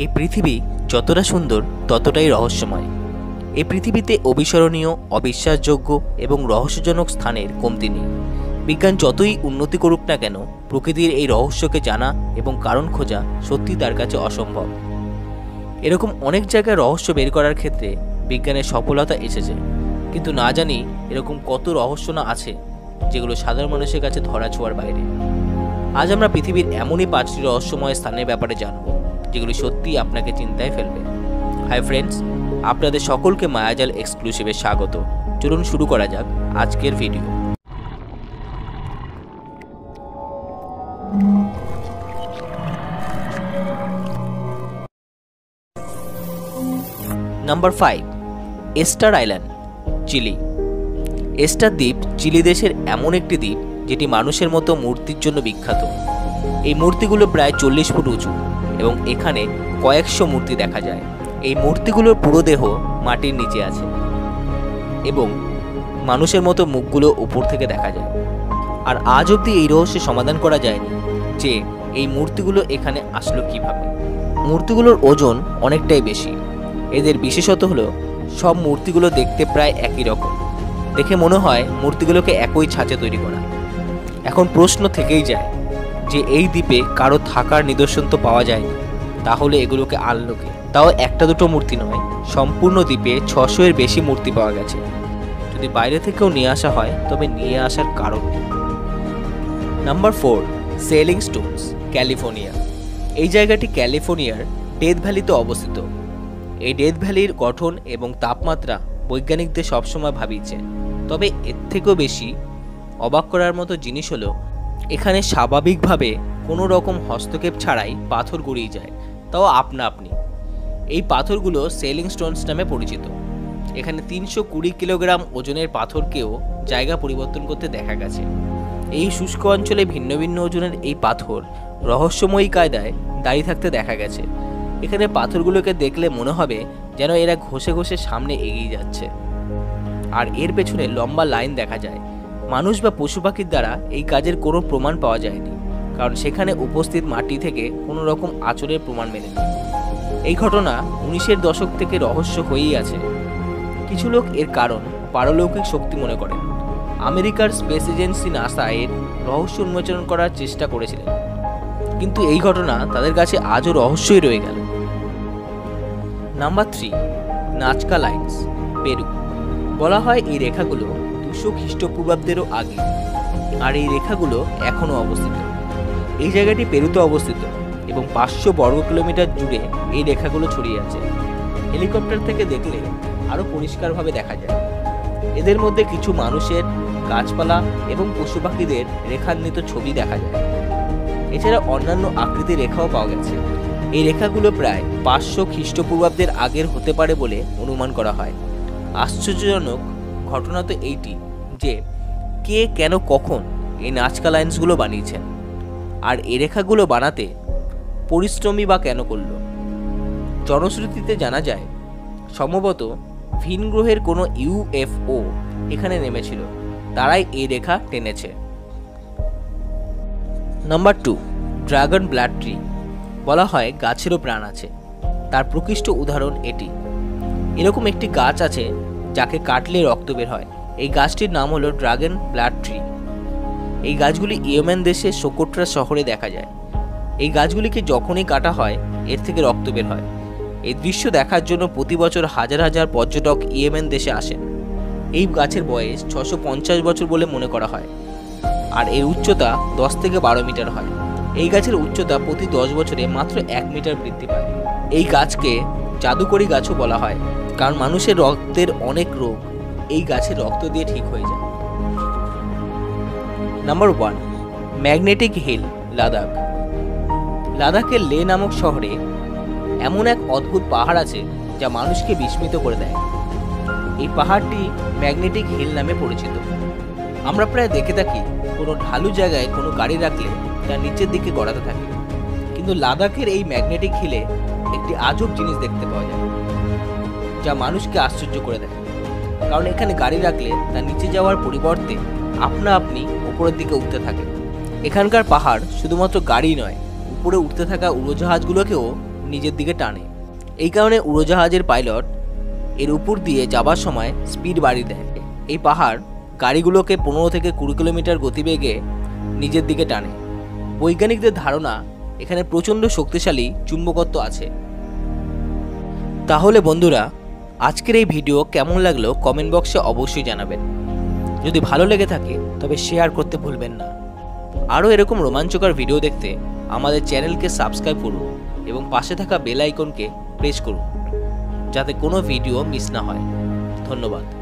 এই পৃথিবী যতটা সুন্দর ততটাই রহস্যময়। এই পৃথিবীতে অবিস্মরণীয়, অবিশ্বাসযোগ্য এবং রহস্যজনক স্থানের কমতি নেই। বিজ্ঞান যতই উন্নতি করুক না কেন, প্রকৃতির এই রহস্যকে জানা এবং কারণ খোঁজা সত্যি তার কাছে অসম্ভব। এরকম অনেক জায়গায় রহস্য বের করার ক্ষেত্রে বিজ্ঞানের সফলতা এসেছে, কিন্তু না জানি এরকম কত রহস্য না আছে যেগুলো সাধারণ মানুষের কাছে ধরা ছোঁয়ার বাইরে। আজ আমরা পৃথিবীর এমনই 5টি রহস্যময় স্থানের ব্যাপারে জানব যেগুলি সত্যিই আপনাকে চিন্তায় ফেলবে। হাই ফ্রেন্ডস, আপনাদের সকলকে মায়াজাল এক্সক্লুসিভে স্বাগত। চলুন শুরু করা যাক আজকের video. Number 5, Easter Island, Chile. Easter দ্বীপ চিলি দেশের এমন একটি দ্বীপ যেটি মানুষের মতো মূর্তির জন্য বিখ্যাত। এই মূর্তিগুলো প্রায় 40 ফুট উঁচু এবং এখানে কয়েকশো মূর্তি দেখা যায়। এই মূর্তিগুলোর পুরো দেহ মাটির নিচে আছে এবং মানুষের মতো মুখগুলো উপর থেকে দেখা যায়। আর আজ অবধি এই রহস্যের সমাধান করা যায়নি যে এই মূর্তিগুলো এখানে আসলো কিভাবে। মূর্তিগুলোর ওজন অনেকটাই বেশি। এদের বিশেষত হলো সব মূর্তিগুলো দেখতে প্রায় একই রকম। দেখে মনে হয় মূর্তিগুলোকে একই ছাঁচে তৈরি করা। এখন প্রশ্ন থেকেই যায় যে এই দ্বীপে কারো থাকার নিদর্শন তো পাওয়া যায়নি, তাহলে এগুলোকে আনলো কে? তাও একটা দুটো মূর্তি নয়, সম্পূর্ণ দ্বীপে 600 এর বেশি মূর্তি পাওয়া গেছে। যদি বাইরে থেকেও নিয়ে আসা হয় তবে নিয়ে আসার কারণ। Number 4, selling Stones, California. এই জায়গাটি ক্যালিফোর্নিয়ার ডেথ ভ্যালিতে অবস্থিত। এই ডেথ ভ্যালির গঠন এবং তাপমাত্রা বৈজ্ঞানিকদের সবসময় ভাবিয়েছে। তবে এর থেকেও বেশি অবাক করার মতো জিনিস হলো এখানে স্বাভাবিকভাবে কোনো রকম হস্তক্ষেপ ছাড়াই পাথর গড়িয়ে যায়, তাও আপনা আপনি। এই পাথরগুলো সেলিং স্টোনস নামে পরিচিত। এখানে 320 কিলোগ্রাম ওজনের পাথরকেও জায়গা পরিবর্তন করতে দেখা গেছে। এই শুষ্ক অঞ্চলে ভিন্ন ভিন্ন ওজনের এই পাথর রহস্যময়ী কায়দায় দাঁড়িয়ে থাকতে দেখা গেছে। এখানে পাথরগুলোকে দেখলে মনে হবে যেন এরা ঘষে ঘষে সামনে এগিয়ে যাচ্ছে, আর এর পেছনে লম্বা লাইন দেখা যায়। মানুষ বা পশু পাখির দ্বারা এই কাজের কোনো প্রমাণ পাওয়া যায়নি, কারণ সেখানে উপস্থিত মাটি থেকে কোনো রকম আঁচড়ের প্রমাণ মেলেনি। এই ঘটনা 1900-এর দশক থেকে রহস্য হয়েই আছে। কিছু লোক এর কারণ পারলৌকিক শক্তি মনে করেন। আমেরিকার স্পেস এজেন্সি নাসা এর রহস্য উন্মোচন করার চেষ্টা করেছিলেন, কিন্তু এই ঘটনা তাদের কাছে আজও রহস্যই রয়ে গেল। Number 3, Nazca Lines, Peru. বলা হয় এই রেখাগুলো 200 খ্রিস্টপূর্বাব্দেরও আগে, আর এই রেখাগুলো এখনও অবস্থিত। এই জায়গাটি পেরুতে অবস্থিত এবং 500 বর্গ কিলোমিটার জুড়ে এই রেখাগুলো ছড়িয়ে আছে। হেলিকপ্টার থেকে দেখলে আরও পরিষ্কারভাবে দেখা যায়। এদের মধ্যে কিছু মানুষের, গাছপালা এবং পশু পাখিদের রেখান্বিত ছবি দেখা যায়। এছাড়া অন্যান্য আকৃতির রেখাও পাওয়া গেছে। এই রেখাগুলো প্রায় 500 খ্রিস্টপূর্বাব্দের আগের হতে পারে বলে অনুমান করা হয়। আশ্চর্যজনক ঘটনা তো এইটি যে কে, কেন, কখন এই নাজকা লাইন্সগুলো বানিয়েছেন, আর এই রেখাগুলো বানাতে পরিশ্রমী বা কেন করল। জনশ্রুতিতে জানা যায় সম্ভবত ভিন গ্রহের কোনো UFO এখানে নেমেছিল, তারাই এই রেখা টেনেছে। Number 2, dragon blood tree. বলা হয় গাছেরও প্রাণ আছে। তার প্রকৃষ্ট উদাহরণ এটি। এরকম একটি গাছ আছে যাকে কাটলে রক্ত বের হয়। এই গাছটির নাম হলো ড্রাগন ব্লাড ট্রি। এই গাছগুলি ইয়েমেন দেশের সোকোট্রা শহরে দেখা যায়। এই গাছগুলিকে যখনই কাটা হয় এর থেকে রক্ত বের হয়। এই দৃশ্য দেখার জন্য প্রতি বছর হাজার হাজার পর্যটক ইয়েমেন দেশে আসেন। এই গাছের বয়স 650 বছর বলে মনে করা হয়, আর এর উচ্চতা 10 থেকে 12 মিটার হয়। এই গাছের উচ্চতা প্রতি 10 বছরে মাত্র 1 মিটার বৃদ্ধি পায়। এই গাছকে জাদুকরী গাছও বলা হয়, কারণ মানুষের রক্তের অনেক রোগ এই গাছের রক্ত দিয়ে ঠিক হয়ে যায়। Number 1, magnetic hill, Ladakh. লাদাখের লে নামক শহরে এমন এক অদ্ভুত পাহাড় আছে যা মানুষকে বিস্মিত করে দেয়। এই পাহাড়টি ম্যাগনেটিক হিল নামে পরিচিত। আমরা প্রায় দেখে থাকি কোনো ঢালু জায়গায় কোনো গাড়ি রাখলে তা নিচের দিকে গড়াতে থাকে, কিন্তু লাদাখের এই ম্যাগনেটিক হিলে একটি আজব জিনিস দেখতে পাওয়া যায় যা মানুষকে আশ্চর্য করে দেয়। কারণ এখানে গাড়ি রাখলে তা নিচে যাওয়ার পরিবর্তে আপনা আপনি উপরের দিকে উঠতে থাকে। এখানকার পাহাড় শুধুমাত্র গাড়ি নয়, উপরে উঠতে থাকা উড়োজাহাজগুলোকেও নিজের দিকে টানে। এই কারণে উড়োজাহাজের পাইলট এর উপর দিয়ে যাবার সময় স্পিড বাড়িয়ে দেয়। এই পাহাড় গাড়িগুলোকে 15 থেকে 20 কিলোমিটার গতিবেগে নিজের দিকে টানে। বৈজ্ঞানিকদের ধারণা এখানে প্রচণ্ড শক্তিশালী চুম্বকত্ব আছে। তাহলে বন্ধুরা, আজকের এই ভিডিও কেমন লাগলো কমেন্ট বক্সে অবশ্যই জানাবেন। যদি ভালো লেগে থাকে তবে শেয়ার করতে ভুলবেন না। আরও এরকম রোমাঞ্চকর ভিডিও দেখতে আমাদের চ্যানেলকে সাবস্ক্রাইব করুন এবং পাশে থাকা বেল আইকনকে প্রেস করুন যাতে কোনো ভিডিও মিস না হয়। ধন্যবাদ।